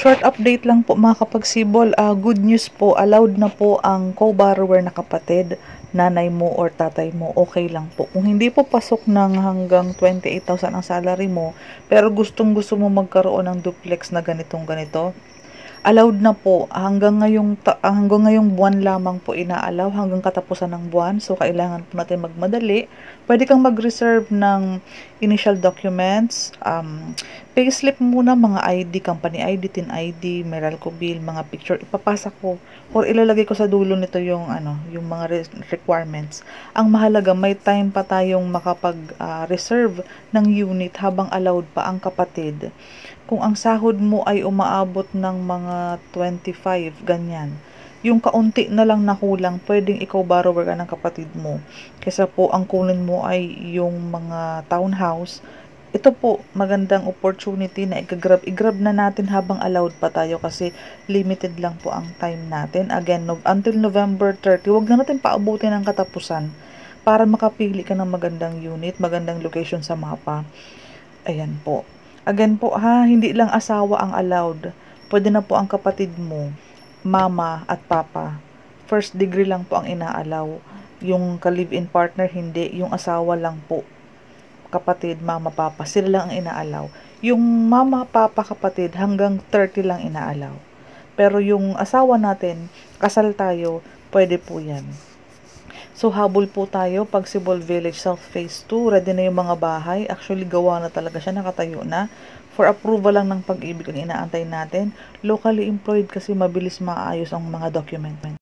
Short update lang po mga kapagsibol. Good news po, allowed na po ang co-borrower na kapatid, nanay mo or tatay mo, okay lang po. Kung hindi po pasok ng hanggang 28,000 ang salary mo, pero gustong gusto mo magkaroon ng duplex na ganitong ganito, allowed na po hanggang ngayong buwan lamang po inaalaw hanggang katapusan ng buwan. So kailangan po natin magmadali. Pwede kang mag-reserve ng initial documents, payslip muna, mga ID, company ID, TIN ID, Meralco bill, mga picture. Ipapasa ko or ilalagay ko sa dulo nito yung yung mga requirements. Ang mahalaga, may time pa tayong makapag-reserve ng unit habang allowed pa ang kapatid. Kung ang sahod mo ay umaabot ng mga 25, ganyan, yung kaunti na lang na kulang, pwedeng ikaw borrower ka ng kapatid mo. Kesa po ang kunin mo ay yung mga townhouse. Ito po, magandang opportunity na i-grab na natin habang allowed pa tayo kasi limited lang po ang time natin. Again, until November 30, wag na natin paabutin ang katapusan para makapili ka ng magandang unit, magandang location sa mapa. Ayan po. Again po ha, hindi lang asawa ang allowed. Pwede na po ang kapatid mo, mama at papa. First degree lang po ang inaalaw. Yung ka-live-in partner hindi, yung asawa lang po. Kapatid, mama, papa, sila lang ang inaalaw. Yung mama, papa, kapatid, hanggang 30 lang inaalaw. Pero yung asawa natin, kasal tayo, pwede po yan. So, habol po tayo. Pagsibol Village South Phase 2. Ready na yung mga bahay. Actually, gawa na talaga siya. Nakatayo na. For approval lang ng Pag-ibig ang inaantay natin. Locally employed kasi mabilis maayos ang mga document.